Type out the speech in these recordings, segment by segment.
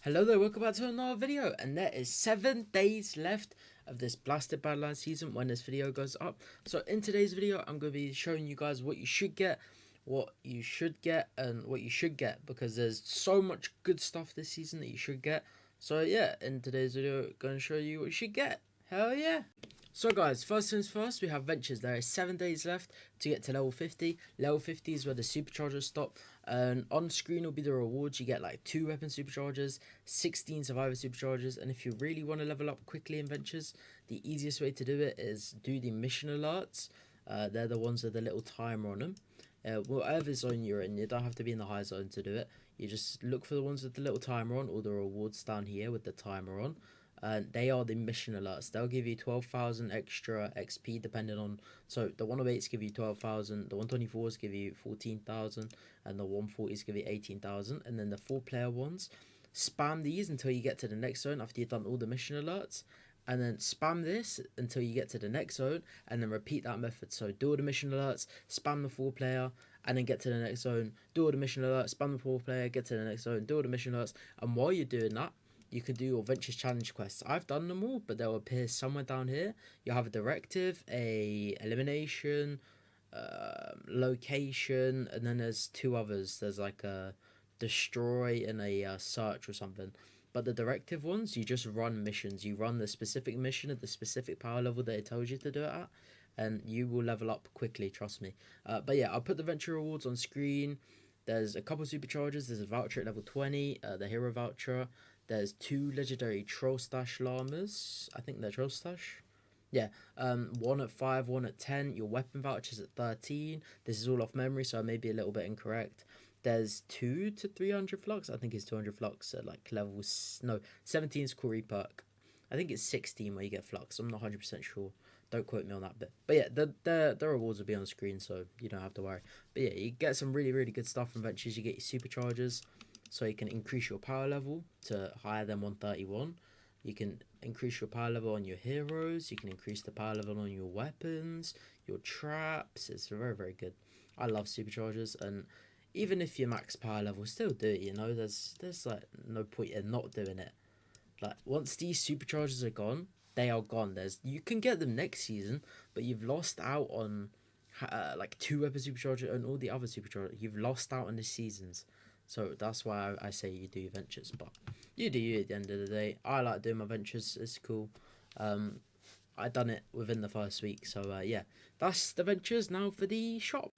Hello there, welcome back to another video, and there is 7 days left of this Blasted Badlands season when this video goes up. So in today's video, I'm going to be showing you guys what you should get, and what you should get, because there's so much good stuff this season that you should get. So yeah, in today's video, I'm going to show you what you should get. Hell yeah! So guys, first things first, we have ventures. There is 7 days left to get to level 50. Level 50 is where the superchargers stop. And on screen will be the rewards. You get like 2 weapon superchargers, 16 survivor superchargers. And if you really want to level up quickly in ventures, the easiest way to do it is do the mission alerts. They're the ones with the little timer on them. Whatever zone you're in, you don't have to be in the high zone to do it. You just look for the ones with the little timer on, or the rewards down here with the timer on. They are the mission alerts. They'll give you 12,000 extra XP depending on. So the 108s give you 12,000, the 124s give you 14,000, and the 140s give you 18,000. And then the 4-player ones, spam these until you get to the next zone after you've done all the mission alerts. And then spam this until you get to the next zone, and then repeat that method. So do all the mission alerts, spam the 4-player, and then get to the next zone. Do all the mission alerts, spam the 4-player, get to the next zone, do all the mission alerts. And while you're doing that, you can do your Ventures Challenge quests. I've done them all, but they'll appear somewhere down here. You have a directive, a elimination, location, and then there's 2 others. There's like a destroy and a search or something. But the directive ones, you just run missions. You run the specific mission at the specific power level that it tells you to do it at, and you will level up quickly, trust me. But yeah, I'll put the venture rewards on screen. There's a couple superchargers. There's a voucher at level 20, the hero voucher. There's 2 legendary troll stash llamas. I think they're troll stash. Yeah, 1 at 5, 1 at 10. Your weapon vouchers at 13. This is all off memory, so I may be a little bit incorrect. There's 2 to 300 flux. I think it's 200 flux at like levels. No, 17 is Corey perk. I think it's 16 where you get flux. I'm not 100% sure. Don't quote me on that bit. But yeah, the rewards will be on screen, so you don't have to worry. But yeah, you get some really, really good stuff from ventures. You get your superchargers, so you can increase your power level to higher than 131. You can increase your power level on your heroes. You can increase the power level on your weapons, your traps. It's very, very good. I love superchargers, and even if your max power level, still do it. You know, there's like no point in not doing it. Like once these superchargers are gone, they are gone. You can get them next season, but you've lost out on like 2 weapon supercharger and all the other superchargers. You've lost out on the seasons. So that's why I say you do your ventures, but you do you at the end of the day. I like doing my ventures. It's cool. I done it within the first week. So yeah, that's the ventures. Now for the shop.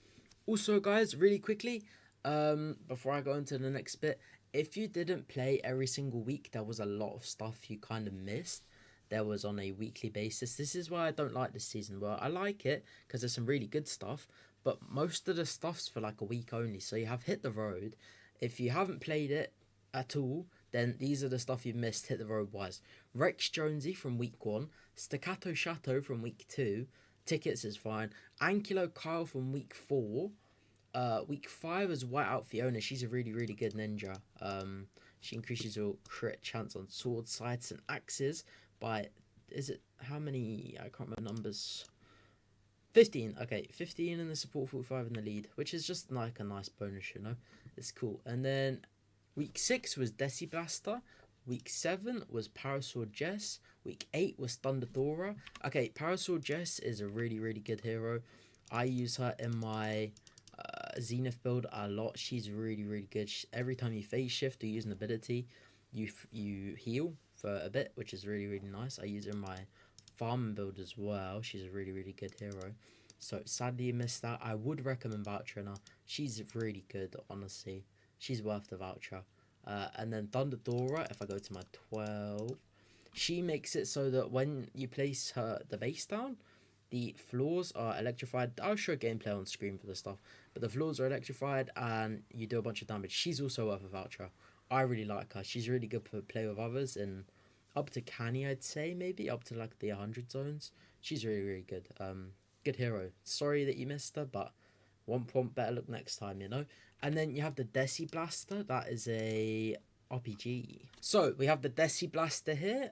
Also, guys, really quickly, before I go into the next bit, if you didn't play every single week, there was a lot of stuff you kind of missed. There was on a weekly basis. This is why I don't like this season. Well, I like it because there's some really good stuff, but most of the stuff's for like a week only. So you have Hit the Road. If you haven't played it at all, then these are the stuff you missed Hit the Road wise. Rex Jonesy from week 1, Staccato Chateau from week 2, Tickets is fine, Ankylo Kyle from week 4. Week 5 is Whiteout Fiona. She's a really, really good ninja. She increases your crit chance on swords, scythes, and axes by, is it, how many? I can't remember numbers. 15. Okay, 15 in the support, 45 in the lead, which is just like a nice bonus, you know. It's cool. And then week 6 was Desi Blaster. Week 7 was Parasol Jess. Week 8 was Thunder Thora. Okay, Parasol Jess is a really, really good hero. I use her in my Zenith build a lot. She's really, really good. Every time you phase shift or use an ability, you heal for a bit, which is really, really nice. I use her in my farm build as well. She's a really, really good hero. So sadly you missed that. I would recommend vouchering her. She's really good, honestly. She's worth the voucher. And then Thunder Thora, if I go to my 12, she makes it so that when you place the base down, the floors are electrified. I'll show gameplay on screen for the stuff, but the floors are electrified and you do a bunch of damage. She's also worth a voucher. I really like her. She's really good for play with others, and up to canny, I'd say, maybe up to like the 100 zones. She's really, really good. Good hero. Sorry that you missed her, but one better look next time, you know. And then you have the Desi Blaster. That is a RPG. So we have the Desi Blaster here.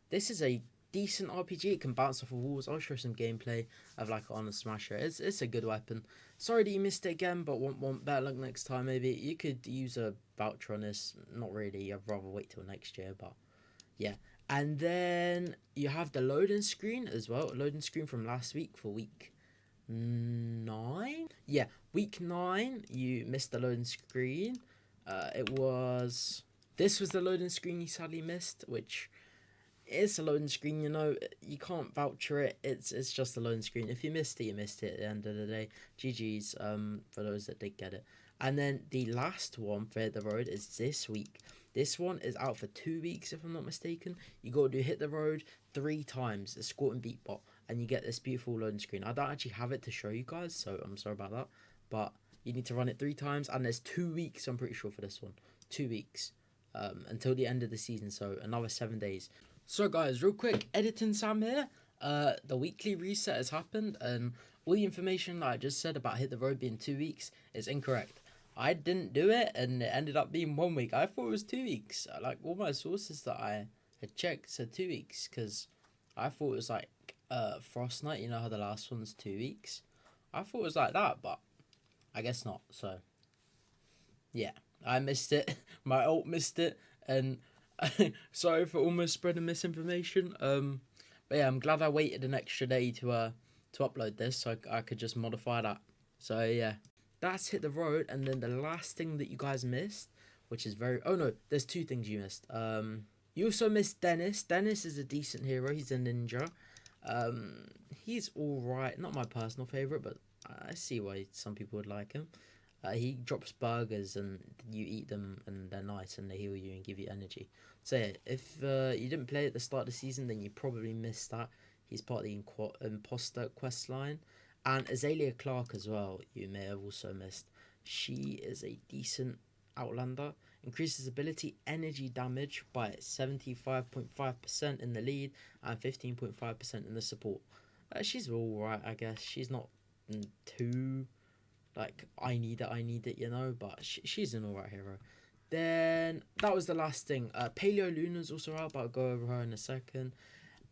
This is a decent RPG. It can bounce off of walls. I'll show some gameplay of like on a smasher. It's a good weapon. Sorry that you missed it again, but want better luck next time. Maybe you could use a voucher on this. Not really. I'd rather wait till next year, but yeah. And then you have the loading screen as well. Loading screen from last week for week 9. Yeah, week 9. You missed the loading screen. This was the loading screen you sadly missed, which is a loading screen. You know, you can't voucher it. It's just a loading screen. If you missed it, you missed it. At the end of the day, GG's. For those that did get it. And then the last one for Hit the Road is this week. This one is out for 2 weeks, if I'm not mistaken. You got to do Hit the Road 3 times, the squat and beat bot, and you get this beautiful loading screen. I don't actually have it to show you guys, so I'm sorry about that. But you need to run it 3 times, and there's 2 weeks, I'm pretty sure, for this one. 2 weeks until the end of the season, so another 7 days. So guys, real quick, editing Sam here. The weekly reset has happened, and all the information that I just said about Hit the Road being 2 weeks is incorrect. I didn't do it, and it ended up being 1 week. I thought it was 2 weeks. Like, all my sources that I had checked said 2 weeks, because I thought it was like Frostnite. You know how the last one's 2 weeks? I thought it was like that, but I guess not. So yeah, I missed it. My ult missed it, and sorry for almost spreading misinformation. But yeah, I'm glad I waited an extra day to upload this, so I could just modify that. So yeah, that's Hit the Road. And then the last thing that you guys missed, which is oh no, there's 2 things you missed. You also missed Dennis. Dennis is a decent hero. He's a ninja. He's all right. Not my personal favorite, but I see why some people would like him. He drops burgers and you eat them, and they're nice and they heal you and give you energy. So yeah, if you didn't play at the start of the season, then you probably missed that. He's part of the imposter quest line. And Azalea Clark as well, you may have also missed. She is a decent Outlander. Increases ability energy damage by 75.5% in the lead and 15.5% in the support. She's alright, I guess. She's not too like I need it, you know, but she's an alright hero. Then that was the last thing. Paleo Luna's also out, but I'll go over her in a second.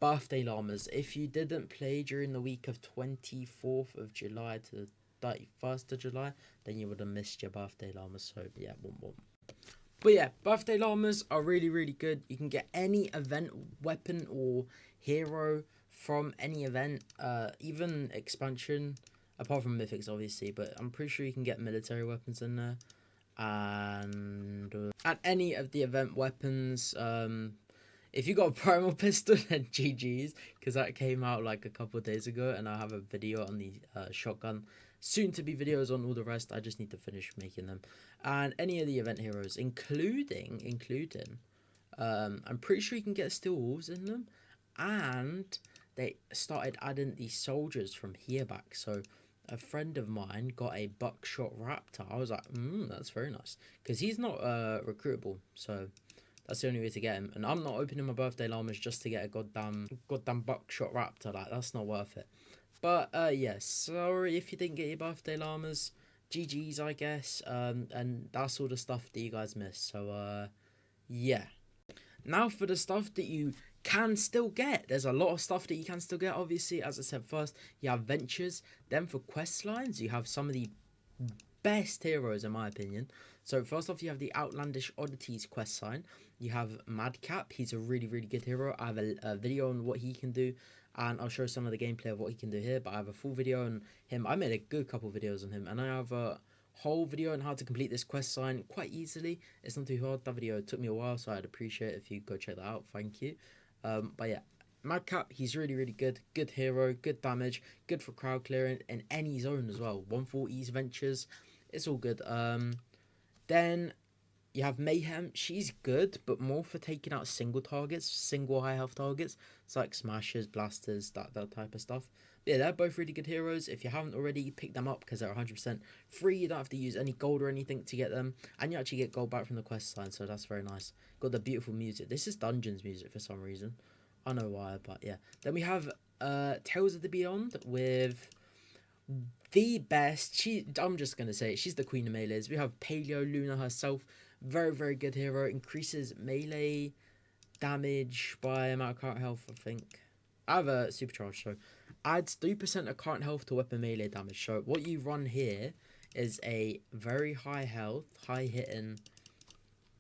Birthday llamas. If you didn't play during the week of 24th of July to the 31st of July, then you would have missed your birthday llamas. So yeah, one. But yeah, birthday llamas are really, really good. You can get any event weapon or hero from any event, even expansion, apart from mythics obviously, but I'm pretty sure you can get military weapons in there. And any of the event weapons, if you got a primal pistol, then GG's, because that came out like a couple of days ago, and I have a video on the shotgun. Soon to be videos on all the rest. I just need to finish making them. And any of the event heroes, including, I'm pretty sure you can get steel wolves in them. And they started adding the soldiers from here back. So a friend of mine got a buckshot raptor. I was like, that's very nice, because he's not recruitable. So that's the only way to get him. And I'm not opening my birthday llamas just to get a goddamn buckshot raptor. Like, that's not worth it. But yeah, sorry if you didn't get your birthday llamas. GG's, I guess. And that's all the stuff that you guys missed. So yeah. Now for the stuff that you can still get. There's a lot of stuff that you can still get. Obviously, as I said, first you have ventures. Then for quest lines, you have some of the best heroes in my opinion. So first off, you have the Outlandish Oddities quest line. You have Madcap. He's a really, really good hero. I have a video on what he can do, and I'll show some of the gameplay of what he can do here, but I have a full video on him. I made a good couple videos on him, and I have a whole video on how to complete this quest line quite easily. It's not too hard. That video took me a while, so I'd appreciate it if you go check that out. Thank you. But yeah, Madcap, he's really, really good. Good hero, good damage, good for crowd clearing in any zone as well. 140s, ventures, it's all good. Then you have Mayhem. She's good, but more for taking out single targets, single high health targets. It's like smashers, blasters, that type of stuff. But yeah, they're both really good heroes. If you haven't already, pick them up because they're 100% free. You don't have to use any gold or anything to get them. And you actually get gold back from the quest line, so that's very nice. Got the beautiful music. This is Dungeons music for some reason. I don't know why, but yeah. Then we have Tales of the Beyond with the best. I'm just going to say it. She's the queen of melees. We have Paleo Luna herself. Very, very good hero. Increases melee damage by amount of current health, I think. I have a supercharge, so adds 3% of current health to weapon melee damage. So what you run here is a very high health, high hitting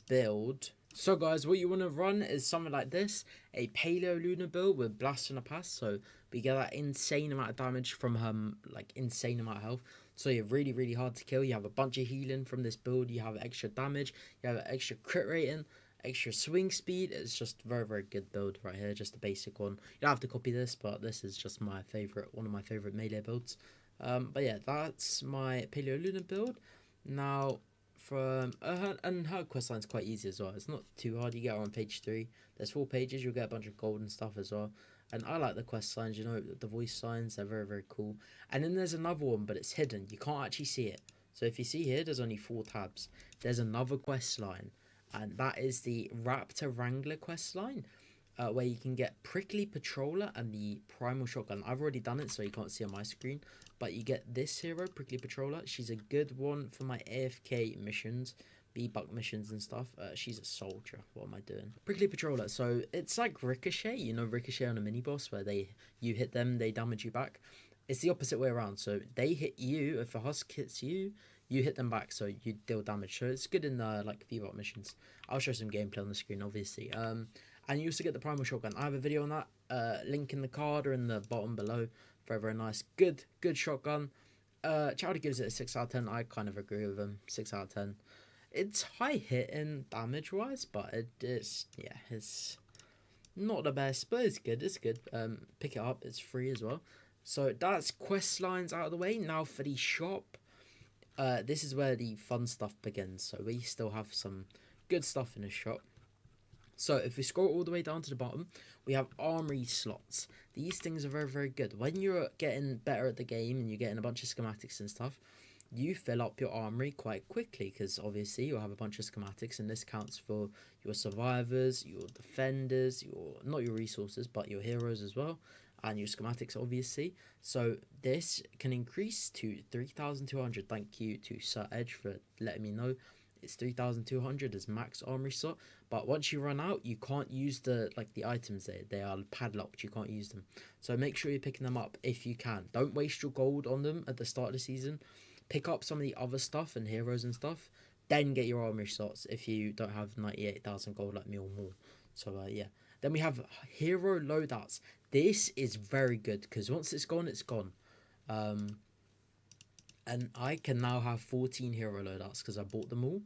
build. So guys, what you want to run is something like this, a Paleo Luna build with Blast in the Past. So we get that insane amount of damage from her, like insane amount of health. So you're really, really hard to kill. You have a bunch of healing from this build. You have extra damage. You have extra crit rating, extra swing speed. It's just very, very good build right here. Just a basic one. You don't have to copy this, but this is just my favorite, one of my favorite melee builds. But yeah, that's my Paleo Luna build. Now, from and her questline's quite easy as well. It's not too hard. You get her on page 3. There's 4 pages. You'll get a bunch of gold and stuff as well. And I like the quest lines. You know, the voice signs. They're very, very cool. And then there's another one, but it's hidden. You can't actually see it. So if you see here, there's only 4 tabs. There's another quest line, and that is the Raptor Wrangler quest line. Where you can get Prickly Patroller and the Primal Shotgun. I've already done it, so you can't see on my screen. But you get this hero, Prickly Patroller. She's a good one for my AFK missions, B-Buck missions and stuff. She's a soldier. What am I doing? Prickly Patroller. So it's like Ricochet. You know Ricochet on a mini-boss where you hit them, they damage you back. It's the opposite way around. So they hit you. If a husk hits you, you hit them back, so you deal damage. So it's good in like B-Buck missions. I'll show some gameplay on the screen, obviously. And you also get the Primal Shotgun. I have a video on that. Link in the card or in the bottom below. Very, very nice. Good shotgun. Chowder gives it a 6 out of 10. I kind of agree with him. 6 out of 10. It's high hitting damage-wise, but it's not the best, but it's good. It's good. Pick it up. It's free as well. So that's quest lines out of the way. Now for the shop. This is where the fun stuff begins. So we still have some good stuff in the shop. So if we scroll all the way down to the bottom, we have armory slots. These things are very, very good. When you're getting better at the game and you're getting a bunch of schematics and stuff, you fill up your armory quite quickly because obviously you'll have a bunch of schematics, and this counts for your survivors, your defenders, not your resources, but your heroes as well, and your schematics obviously. So this can increase to 3,200. Thank you to Sir Edge for letting me know. It's 3,200 as max armory slot, but once you run out, you can't use the items there. They are padlocked. You can't use them. So make sure you're picking them up if you can. Don't waste your gold on them at the start of the season. Pick up some of the other stuff and heroes and stuff. Then get your armory slots if you don't have 98,000 gold like me or more. So yeah. Then we have hero loadouts. This is very good because once it's gone, it's gone. And I can now have 14 hero loadouts because I bought them all.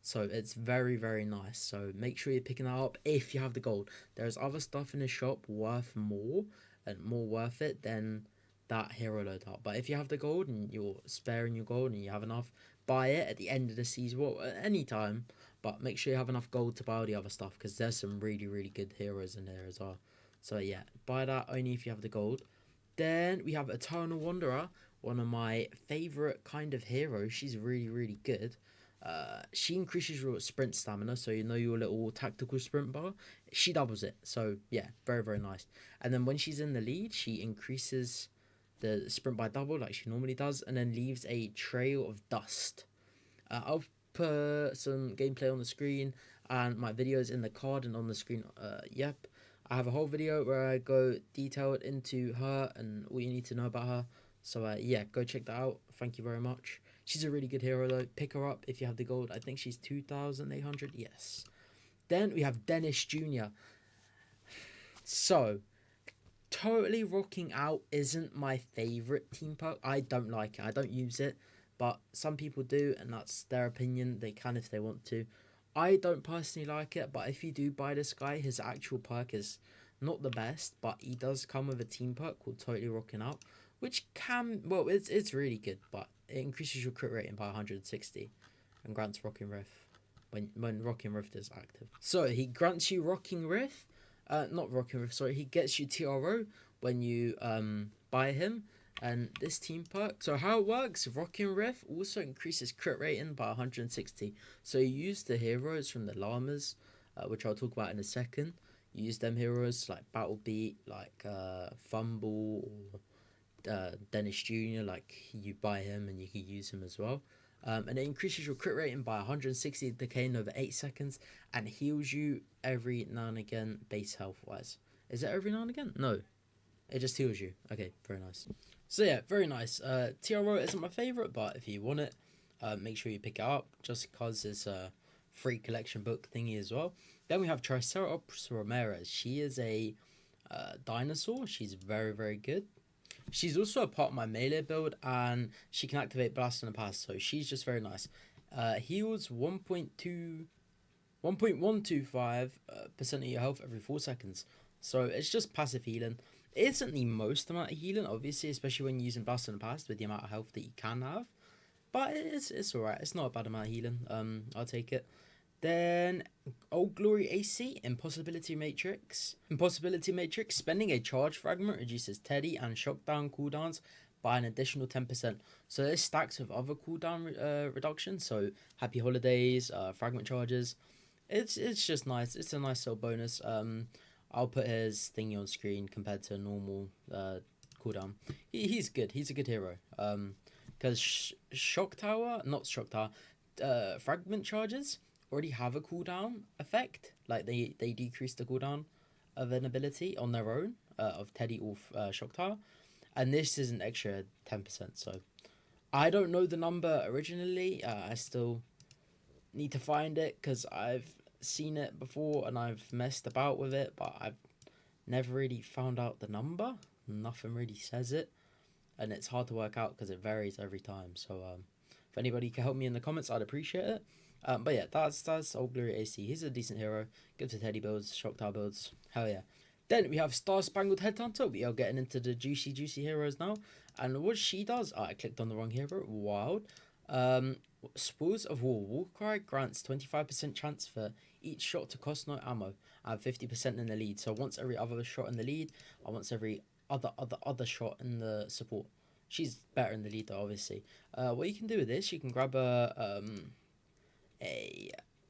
So it's very, very nice. So make sure you're picking that up if you have the gold. There's other stuff in the shop worth more and more worth it than that hero loadout. But if you have the gold and you're sparing your gold and you have enough, buy it at the end of the season. Well, at any time. But make sure you have enough gold to buy all the other stuff because there's some really, really good heroes in there as well. So yeah, buy that only if you have the gold. Then we have Eternal Wanderer, one of my favourite kind of heroes. She's really, really good. She increases your sprint stamina, so you know your little tactical sprint bar. She doubles it, so yeah, very, very nice. And then when she's in the lead, she increases the sprint by double like she normally does, and then leaves a trail of dust. I'll put some gameplay on the screen and my videos in the card and on the screen. Yep. I have a whole video where I go detailed into her and all you need to know about her. So yeah, go check that out. Thank you very much. She's a really good hero though. Pick her up if you have the gold. I think she's 2,800. Yes. Then we have Dennis Jr. So, totally rocking out isn't my favorite team perk. I don't like it. I don't use it. But some people do, and that's their opinion. They can if they want to. I don't personally like it, but if you do buy this guy, his actual perk is not the best, but he does come with a team perk called Totally Rocking Out, which can, well, it's really good, but it increases your crit rating by 160 and grants Rocking Rift when Rocking Rift is active. So he grants you Rocking Rift, not Rocking Rift, sorry, he gets you TRO when you buy him. And this team perk, so how it works, Rockin' Riff also increases crit rating by 160. So you use the heroes from the llamas, which I'll talk about in a second. You use them heroes like Battle Beat, like Fumble, or Dennis Jr., like you buy him and you can use him as well. And it increases your crit rating by 160 decaying over 8 seconds and heals you every now and again base health wise. Is it every now and again? No. It just heals you. Okay, very nice. So yeah, very nice. TRO isn't my favorite, but if you want it, make sure you pick it up just because it's a free collection book thingy as well. Then we have Triceratops Ramirez. She is a dinosaur. She's very, very good. She's also a part of my melee build, and she can activate Blast in the Past, so she's just very nice. Heals 1.125% of your health every 4 seconds. So it's just passive healing. It isn't the most amount of healing, obviously, especially when using Blast in the Past with the amount of health that you can have. But it's alright. It's not a bad amount of healing. I'll take it. Then Old Glory AC, Impossibility Matrix. Impossibility Matrix, spending a charge fragment reduces Teddy and Shockdown cooldowns by an additional 10%. So this stacks with other cooldown reductions. So Happy Holidays, fragment charges. It's just nice. It's a nice little bonus. I'll put his thingy on screen compared to a normal cooldown. He's good. He's a good hero. Because Shock Tower, not Shock Tower, fragment charges already have a cooldown effect. Like they decrease the cooldown of an ability on their own of Teddy or Shock Tower, and this is an extra 10%. So I don't know the number originally. I still need to find it because I've seen it before and I've messed about with it, but I've never really found out the number. Nothing really says it, and it's hard to work out because it varies every time. So if anybody can help me in the comments, I'd appreciate it. But yeah, that's Old Glory AC. He's a decent hero. Good for Teddy builds, Shock Tower builds. Hell yeah. Then we have Star Spangled Headhunter. We are getting into the juicy heroes now. And what she does, I clicked on the wrong hero. Wild. Spoils of War. Warcry grants 25% chance for each shot to cost no ammo. I have 50% in the lead. So once every other shot in the lead, I once every other shot in the support. She's better in the lead though, obviously. What you can do with this, you can grab a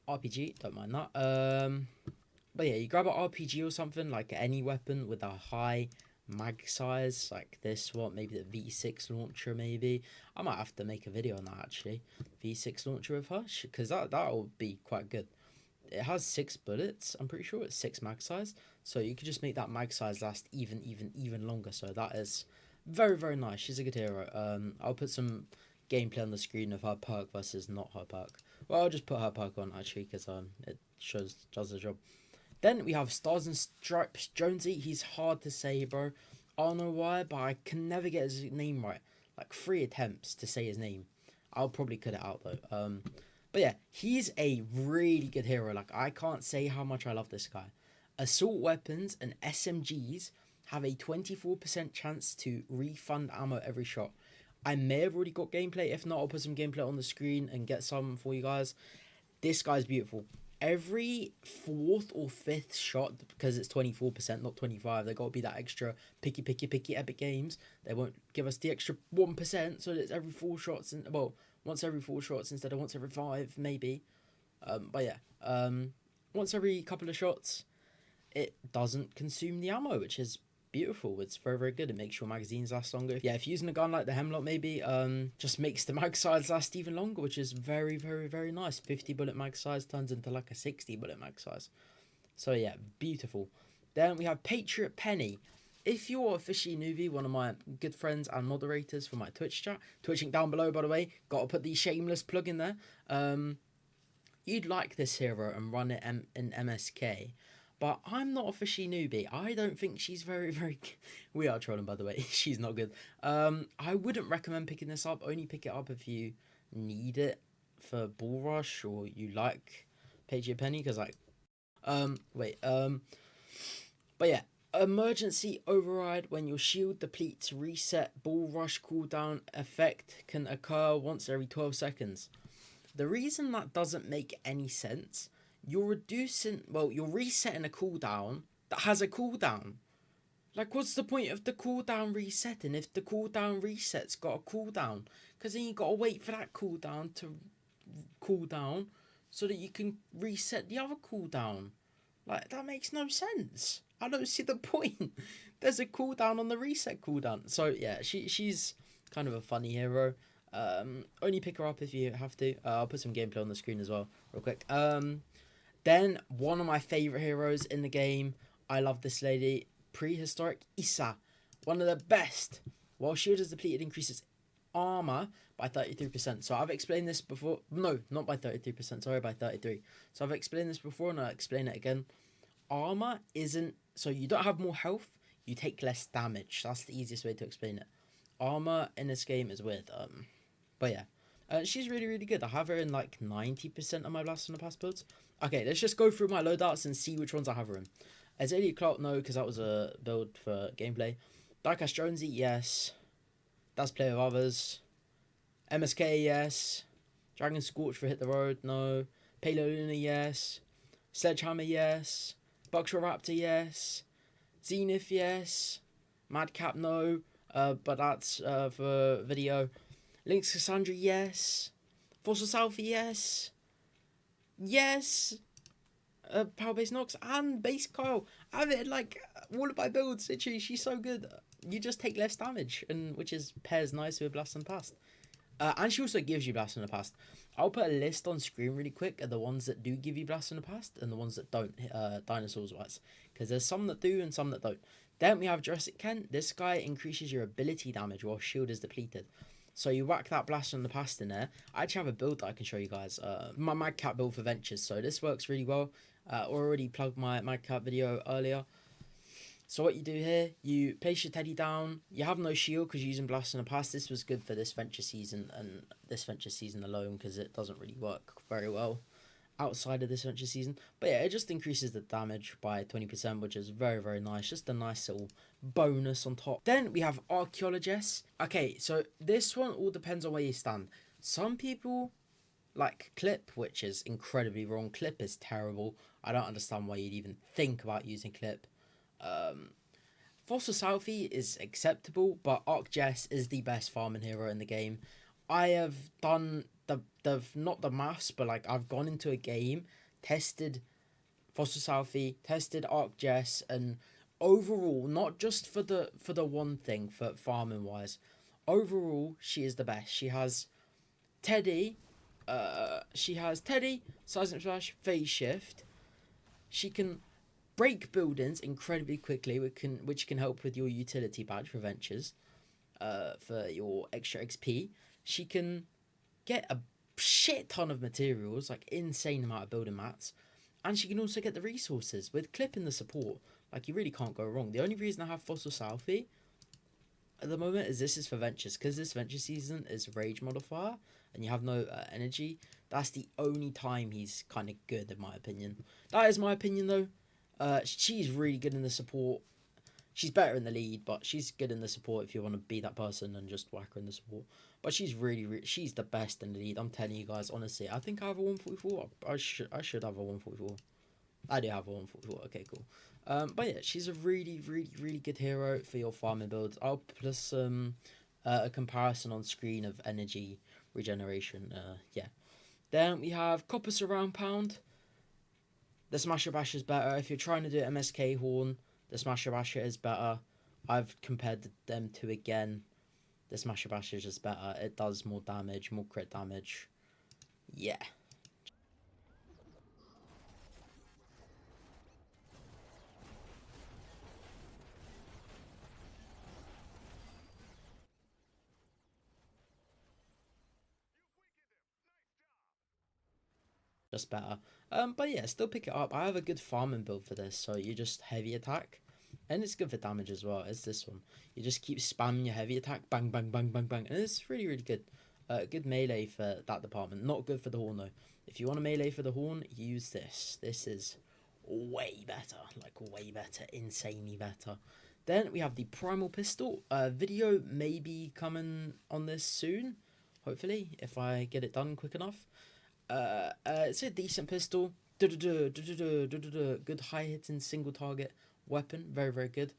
RPG, don't mind that. But yeah, you grab an RPG or something, like any weapon with a high mag size, like this one, maybe the V6 launcher, maybe. I might have to make a video on that, actually. V6 launcher with her, because that'll be quite good. It has 6 bullets, I'm pretty sure it's 6 mag size, so you could just make that mag size last even longer, so that is very, very nice. She's a good hero. I'll put some gameplay on the screen of her perk versus not her perk. Well, I'll just put her perk on, actually, because it does the job. Then we have Stars and Stripes Jonesy. He's hard to say, bro. I don't know why, but I can never get his name right. Like 3 attempts to say his name. I'll probably cut it out though. But yeah, he's a really good hero. Like, I can't say how much I love this guy. Assault weapons and SMGs have a 24% chance to refund ammo every shot. I may have already got gameplay. If not, I'll put some gameplay on the screen and get some for you guys. This guy's beautiful. Every 4th or 5th shot, because it's 24%, not 25%, they got to be that extra picky Epic Games. They won't give us the extra 1%, so it's every 4 shots, and well, once every 4 shots instead of once every 5, maybe. But yeah, once every couple of shots, it doesn't consume the ammo, which is beautiful. It's very, very good. It makes your magazines last longer. Yeah, if you're using a gun like the Hemlock, maybe just makes the mag size last even longer, which is very, very, very nice. 50 bullet mag size turns into like a 60 bullet mag size. So yeah, beautiful. Then we have Patriot Penny. If you're a fishy newbie, one of my good friends and moderators for my Twitch chat, Twitching down below, by the way, got to put the shameless plug in there. You'd like this hero and run it in MSK. But I'm not a fishy newbie. I don't think she's very, very... We are trolling, by the way. She's not good. I wouldn't recommend picking this up. Only pick it up if you need it for Bull Rush or you like Patriot Penny. Because, like... But yeah. Emergency Override. When your shield depletes, reset Bull Rush cooldown effect can occur once every 12 seconds. The reason that doesn't make any sense... You're resetting a cooldown that has a cooldown. Like, what's the point of the cooldown resetting if the cooldown reset's got a cooldown? Because then you got to wait for that cooldown to cool down so that you can reset the other cooldown. Like, that makes no sense. I don't see the point. There's a cooldown on the reset cooldown. So, yeah, she's kind of a funny hero. Only pick her up if you have to. I'll put some gameplay on the screen as well, real quick. Then, one of my favourite heroes in the game. I love this lady. Prehistoric Issa. one of the best. While shield is depleted, increases armor by 33%. So I've explained this before. No, not by 33%. Sorry, by 33. So I've explained this before, and I'll explain it again. Armor isn't, so you don't have more health, you take less damage. That's the easiest way to explain it. Armor in this game is weird. But yeah, she's really, really good. I have her in like 90% of my Blast from the Past builds. Okay, let's just go through my loadouts and see which ones I have her in. Azalea Clout, no, because that was a build for gameplay. Diecast Jonesy, yes. That's play with others. MSK, yes. Dragon Scorch for Hit the Road, no. Palo Luna, yes. Sledgehammer, yes. Buckshot Raptor, yes. Zenith, yes. Madcap, no. But that's for video. Lynx Cassandra, yes. Fossil Southie, yes. Yes. Power Base Nox and Base Kyle. I have it in, like, all of my builds. Literally, she's so good. You just take less damage, and which is pairs nice with Blast from the Past. And she also gives you Blast from the Past. I'll put a list on screen really quick of the ones that do give you Blast from the Past and the ones that don't, dinosaurs wise. Because there's some that do and some that don't. Then we have Jurassic Kent. This guy increases your ability damage while shield is depleted. So you whack that Blast from the Past in there. I actually have a build that I can show you guys. My Madcap build for Ventures. So this works really well. Already plugged my Madcap video earlier. So what you do here, you place your Teddy down. You have no shield because you're using Blast from the Past. This was good for this Venture season and this Venture season alone because it doesn't really work very well outside of this Venture season. But yeah, it just increases the damage by 20%, which is very, very nice. Just a nice little bonus on top. Then we have Archaeologists. Okay, so this one all depends on where you stand. Some people like Clip, which is incredibly wrong. Clip is terrible. I don't understand why you'd even think about using Clip. Fossil Southie is acceptable, but Arc-Jess is the best farming hero in the game. I have done the not the maths, but like I've gone into a game, tested Fossil Southie, tested Arc-Jess, and overall, not just for the one thing for farming wise, overall she is the best. She has Teddy, Seismic Splash, Phase Shift. She can break buildings incredibly quickly, which can help with your utility badge for Ventures, for your extra XP. She can get a shit ton of materials, like insane amount of building mats, and she can also get the resources. With Clip in the support, like you really can't go wrong. The only reason I have Fossil Southie at the moment is this is for Ventures, because this Venture season is Rage modifier, and you have no energy. That's the only time he's kind of good, in my opinion. That is my opinion, though. She's really good in the support. She's better in the lead, but she's good in the support if you want to be that person and just whack her in the support. But she's really, she's the best in the lead. I'm telling you guys, honestly. I think I have a 144. I should have a 144. I do have a 144. Okay, cool. But yeah, she's a really, really, really good hero for your farming builds. I'll put some a comparison on screen of energy regeneration. Yeah. Then we have Copper Surround Pound. The Smasher Basher is better. If you're trying to do MSK Horn, the Smasher Basher is better. I've compared them two again. The Smasher Basher is just better. It does more damage, more crit damage. Yeah. Just better. But yeah, still pick it up. I have a good farming build for this, so you just heavy attack. And it's good for damage as well. It's this one. You just keep spamming your heavy attack. Bang, bang, bang, bang, bang. And it's really, really good. Good melee for that department. Not good for the horn, though. If you want a melee for the horn, use this. This is way better. Like, way better. Insanely better. Then we have the Primal Pistol. Video may be coming on this soon. Hopefully, if I get it done quick enough. It's a decent pistol. Good high hitting single target weapon. Very, very good.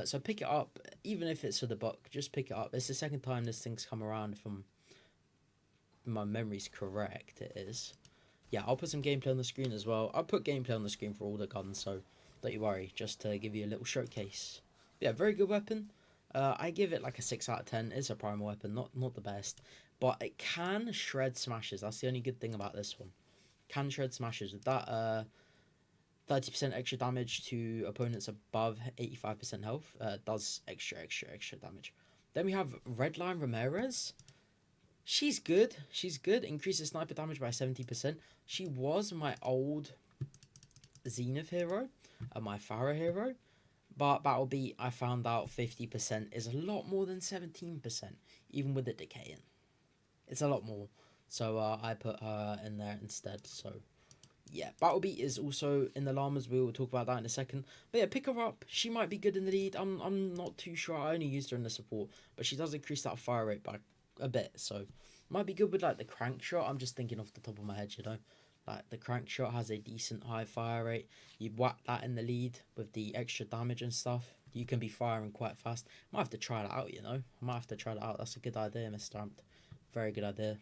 So pick it up, even if it's for the buck. Just pick it up. It's the second time this thing's come around. If my memory's correct, it is. Yeah, I'll put some gameplay on the screen as well. I'll put gameplay on the screen for all the guns, so don't you worry. Just to give you a little showcase. Yeah, very good weapon. I give it like a 6 out of 10. It's a primal weapon, not the best. But it can shred smashes. That's the only good thing about this one. Can shred smashes. With that 30% extra damage to opponents above 85% health. Does extra damage. Then we have Redline Ramirez. She's good. She's good. Increases sniper damage by 70%. She was my old Zenith hero and my Pharah hero. But Battle Beat, I found out 50% is a lot more than 17%, even with the decaying. It's a lot more. So I put her in there instead. So yeah, Battle Beat is also in the llamas. We will talk about that in a second. But yeah, pick her up. She might be good in the lead. I'm not too sure. I only used her in the support, but she does increase that fire rate by a bit. So might be good with like the crank shot. I'm just thinking off the top of my head, you know. Like the crank shot has a decent high fire rate. You whack that in the lead with the extra damage and stuff. You can be firing quite fast. Might have to try that out, you know. I might have to try that out. That's a good idea, Mr. Ampt. Very good idea.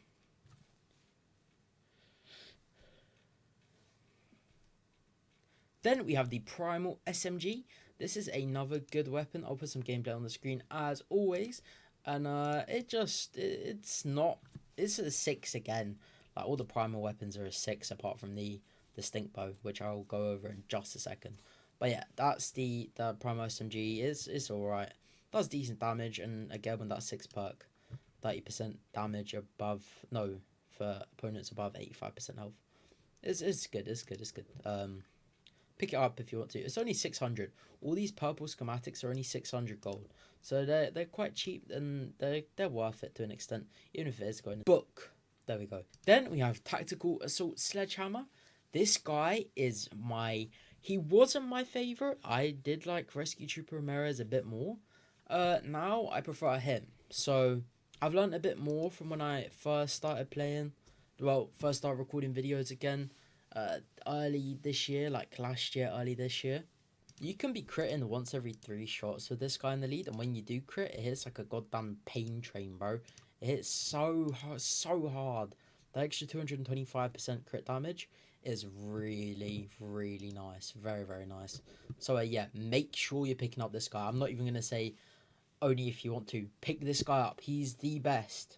Then we have the Primal SMG. This is another good weapon. I'll put some gameplay on the screen as always. And it's a 6 again. Like all the Primal weapons are a 6 apart from the stink bow, which I'll go over in just a second. But yeah, that's the Primal SMG. It's alright. Does decent damage, and again with that 6 perk, 30% damage above, no, for opponents above 85% health. It's good. Pick it up if you want to. It's only 600. All these purple schematics are only 600 gold, so they're quite cheap, and they're worth it to an extent, even if it is going book. There we go. Then we have Tactical Assault Sledgehammer. This guy is he wasn't my favorite. I did like Rescue Trooper Ramirez a bit more. Now I prefer him. So I've learned a bit more from when I first started playing. Well, first started recording videos again. Early this year, like last year, early this year. You can be critting once every 3 shots with this guy in the lead, and when you do crit, it hits like a goddamn pain train, bro. It hits so hard. The extra 225% crit damage is really, really nice. Very, very nice. So yeah, make sure you're picking up this guy. I'm not even going to say only if you want to. Pick this guy up. He's the best.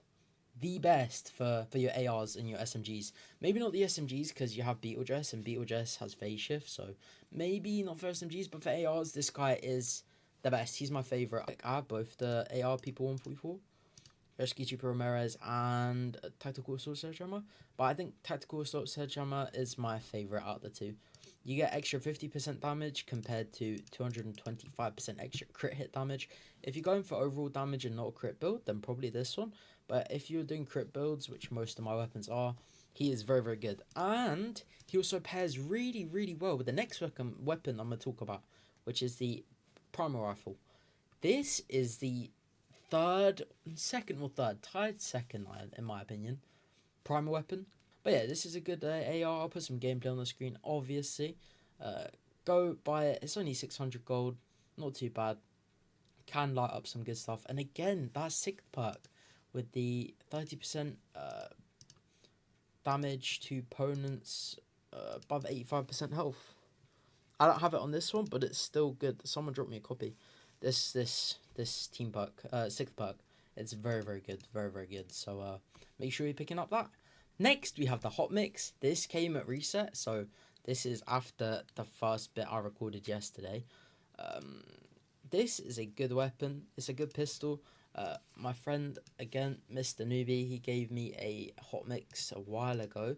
The best for your ARs and your SMGs. Maybe not the SMGs because you have Beetlejuice, and Beetlejuice has phase shift, so maybe not for SMGs, but for ARs, this guy is the best. He's my favourite. Like, I have both the AR People 144, Rescue Trooper Ramirez, and Tactical Assault Sledgehammer, but I think Tactical Assault Sledgehammer is my favourite out of the two. You get extra 50% damage compared to 225% extra crit hit damage. If you're going for overall damage and not a crit build, then probably this one. But if you're doing crit builds, which most of my weapons are, he is very, very good. And he also pairs really, really well with the next weapon I'm going to talk about, which is the Primal Rifle. This is the tied second, in my opinion, Primal weapon. But yeah, this is a good AR. I'll put some gameplay on the screen, obviously. Go buy it. It's only 600 gold. Not too bad. Can light up some good stuff. And again, that 6th perk with the 30% damage to opponents above 85% health. I don't have it on this one, but it's still good. Someone dropped me a copy. This team perk, 6th perk. It's very, very good. Very, very good. So make sure you're picking up that. Next, we have the Hot Mix. This came at reset, so this is after the first bit I recorded yesterday. This is a good weapon. It's a good pistol. My friend, again, Mr. Newbie, he gave me a Hot Mix a while ago,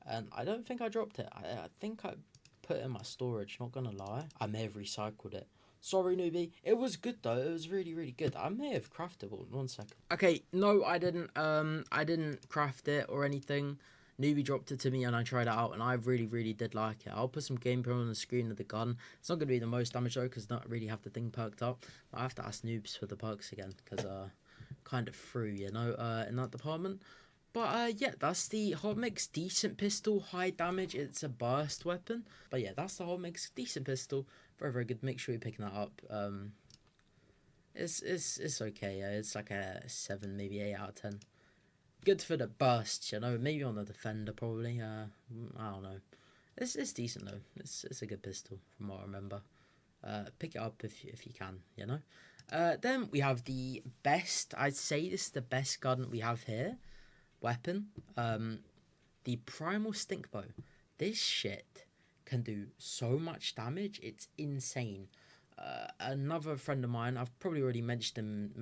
and I don't think I dropped it. I think I put it in my storage, not gonna lie. I may have recycled it. Sorry, Newbie. It was good though. It was really, really good. I may have crafted one. 1 second. Okay, no, I didn't. I didn't craft it or anything. Newbie dropped it to me and I tried it out, and I really, really did like it. I'll put some gameplay on the screen of the gun. It's not gonna be the most damage though, because I don't really have the thing perked up. I have to ask Noobs for the perks again, because kind of through, you know, in that department. But yeah, that's the Hot Mix. Decent pistol, high damage. It's a burst weapon. But yeah, that's the Hot Mix. Decent pistol. Very, very good. Make sure you're picking that up. It's okay. Yeah, it's like a 7, maybe 8 out of 10. Good for the burst, you know. Maybe on the defender, probably. I don't know. It's decent though. It's a good pistol from what I remember. Pick it up if you can, you know. Then we have the best. I'd say this is the best gun we have here. Weapon. The Primal Stink Bow. This shit can do so much damage. It's insane. Another friend of mine, I've probably already mentioned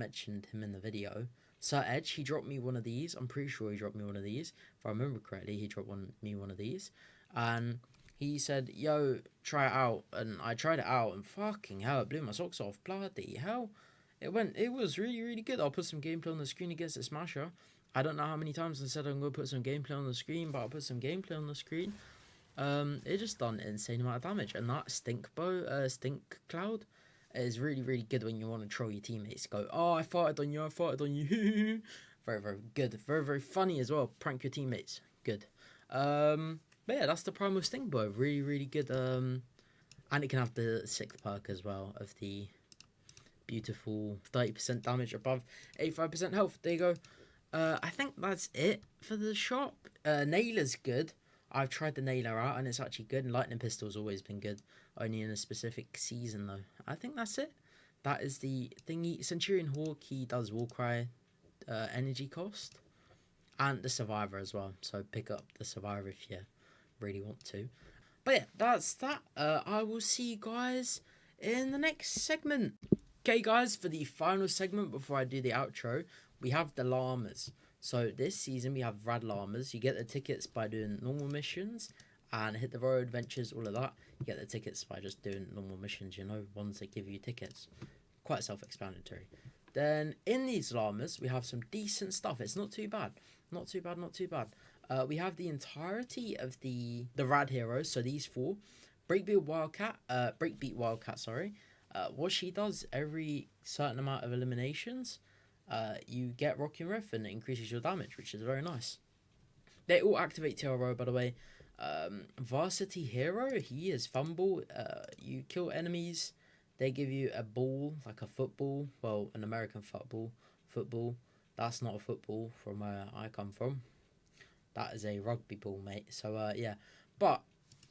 him in the video. Sir Edge, he dropped me one of these. I'm pretty sure he dropped me one of these. If I remember correctly, he dropped me one of these. And he said, yo, try it out. And I tried it out, and fucking hell, it blew my socks off. Bloody hell. It was really, really good. I'll put some gameplay on the screen against the Smasher. I don't know how many times I said I'm going to put some gameplay on the screen, but I'll put some gameplay on the screen. It just done an insane amount of damage. And that stink cloud is really, really good when you want to troll your teammates. Go, oh, I farted on you. Very, very good. Very, very funny as well. Prank your teammates. Good. But yeah, that's the primal stink bow. Really, really good. And it can have the 6th perk as well of the beautiful 30% damage above 85% health. There you go. I think that's it for the shop. Nailer's good. I've tried the Nailer out and it's actually good. And Lightning Pistol's always been good. Only in a specific season though. I think that's it. That is the thingy. Centurion Hawk, he does Warcry energy cost. And the Survivor as well. So pick up the Survivor if you really want to. But yeah, that's that. I will see you guys in the next segment. Okay guys, for the final segment before I do the outro, we have the llamas. So this season we have rad llamas. You get the tickets by doing normal missions and hit the road adventures, all of that. You get the tickets by just doing normal missions, you know, ones that give you tickets. Quite self-explanatory. Then in these llamas we have some decent stuff. It's not too bad. Not too bad. We have the entirety of the rad heroes, so these 4. Breakbeat Wildcat, sorry. What she does, every certain amount of eliminations, you get Rocking Riff and it increases your damage, which is very nice. They all activate TRO, by the way. Varsity Hero, he is Fumble. You kill enemies, they give you a ball, like a football. Well, an American football. That's not a football from where I come from. That is a rugby ball, mate. So, yeah. But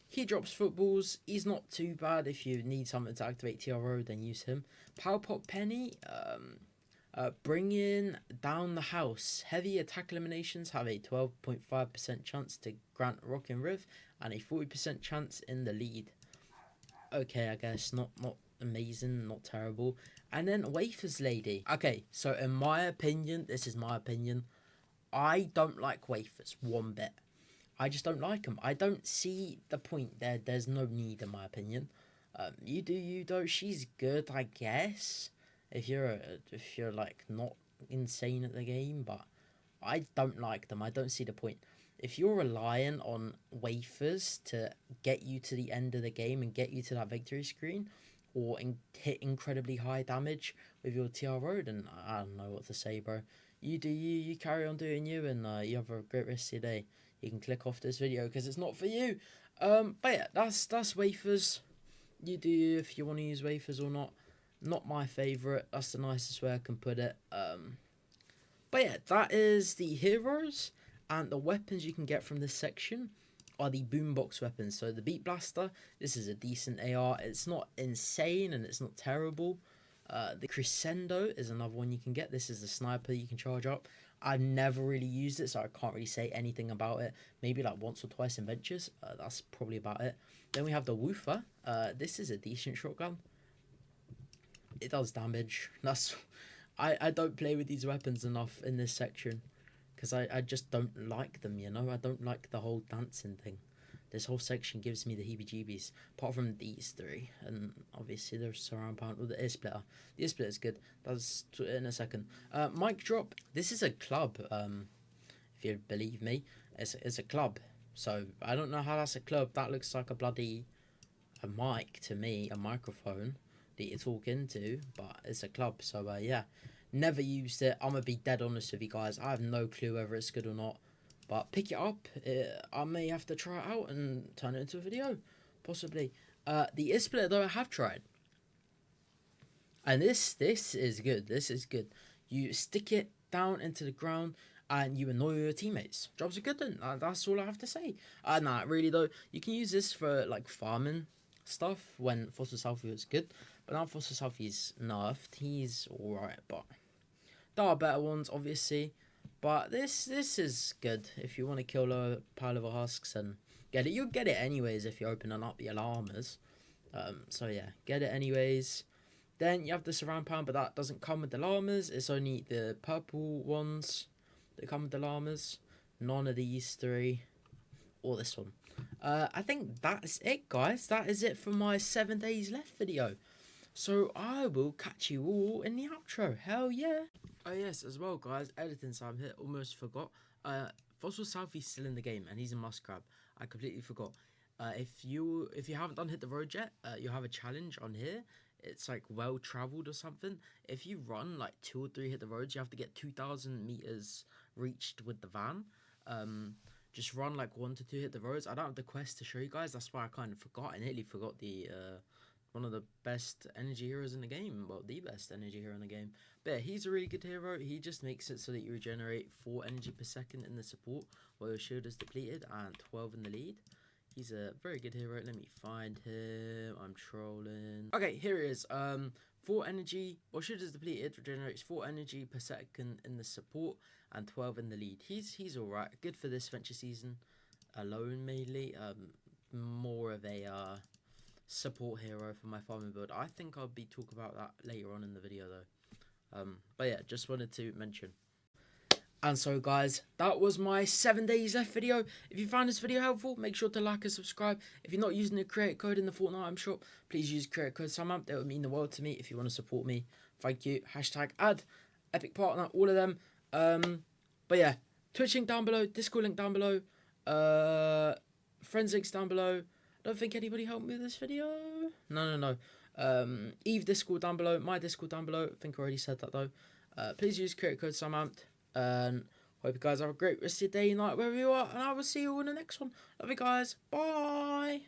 he drops footballs. He's not too bad. If you need something to activate TRO, then use him. Power Pop Penny, bringing down the house. Heavy attack eliminations have a 12.5% chance to grant Rockin' Riv and a 40% chance in the lead. Okay, I guess not amazing, not terrible. And then Wafers Lady. Okay, so in my opinion, this is my opinion, I don't like Wafers one bit. I just don't like them. I don't see the point there. There's no need, in my opinion. You do. She's good, I guess. If you're like not insane at the game, but I don't like them. I don't see the point. If you're relying on wafers to get you to the end of the game and get you to that victory screen, or hit incredibly high damage with your TRO, then I don't know what to say, bro. You do you carry on doing you, and you have a great rest of your day. You can click off this video because it's not for you. But yeah, that's wafers. You do you if you want to use wafers or not. Not my favourite. That's the nicest way I can put it. But yeah, that is the heroes, and the weapons you can get from this section are the boombox weapons. So the Beat Blaster, this is a decent AR. It's not insane and it's not terrible. The Crescendo is another one you can get. This is the sniper you can charge up. I've never really used it, so I can't really say anything about it. Maybe like once or twice in Ventures. That's probably about it. Then we have the Woofer. This is a decent shotgun. It does damage. I don't play with these weapons enough in this section because I just don't like them, you know. I don't like the whole dancing thing. This whole section gives me the heebie-jeebies, apart from these 3, and obviously there's surround pound with the ear splitter. The ear splitter is good. That's in a second. Mic drop. This is a club. If you believe me, it's a club. So I don't know how that's a club. That looks like a mic to me, a microphone that you talk into, but it's a club. So yeah, never used it. I'm gonna be dead honest with you guys. I have no clue whether it's good or not. But pick it up. I may have to try it out and turn it into a video. Possibly. The Isplit, though, I have tried. And this is good. This is good. You stick it down into the ground and you annoy your teammates. Jobs are good then. That's all I have to say. Nah, really, though. You can use this for, like, farming stuff when Foster Southie was good. But now Foster Southie's nerfed. He's alright, but there are better ones, obviously. But this is good if you want to kill a pile of husks and get it. You'll get it anyways if you're opening up your llamas. So yeah, get it anyways. Then you have the surround pound, but that doesn't come with the llamas. It's only the purple ones that come with the llamas. None of these three, or this one. I think that's it, guys. That is it for my 7 days left video. So I will catch you all in the outro. Hell yeah. Oh yes, as well, guys. Editing time here. Almost forgot. Fossil Southie's still in the game, and he's a must grab. I completely forgot. If you haven't done hit the road yet, you'll have a challenge on here. It's like well traveled or something. If you run like 2 or 3 hit the roads, you have to get 2,000 meters reached with the van. Just run like 1 to 2 hit the roads. I don't have the quest to show you guys. That's why I kind of forgot. I nearly forgot the one of the best energy heroes in the game. Well, the best energy hero in the game. But yeah, he's a really good hero. He just makes it so that you regenerate 4 energy per second in the support while your shield is depleted and 12 in the lead. He's a very good hero. Let me find him. I'm trolling. Okay, here he is. 4 energy. While shield is depleted, regenerates 4 energy per second in the support and 12 in the lead. He's alright. Good for this venture season alone, mainly. More of a support hero for my farming build. I think I'll be talking about that later on in the video though. But yeah, just wanted to mention. And so guys, that was my 7 days left video. If you found this video helpful, make sure to like and subscribe. If you're not using the create code in the Fortnite item shop, please use create code SAMAMP. That would mean the world to me if you want to support me. Thank you. Hashtag ad, epic partner, all of them. But yeah, Twitch link down below, Discord link down below, friends links down below. I don't think anybody helped me with this video. No. Eve Discord down below, my Discord down below. I think I already said that though. Please use create code SAMAMP. And hope you guys have a great rest of your day, night, wherever you are. And I will see you in the next one. Love you guys. Bye.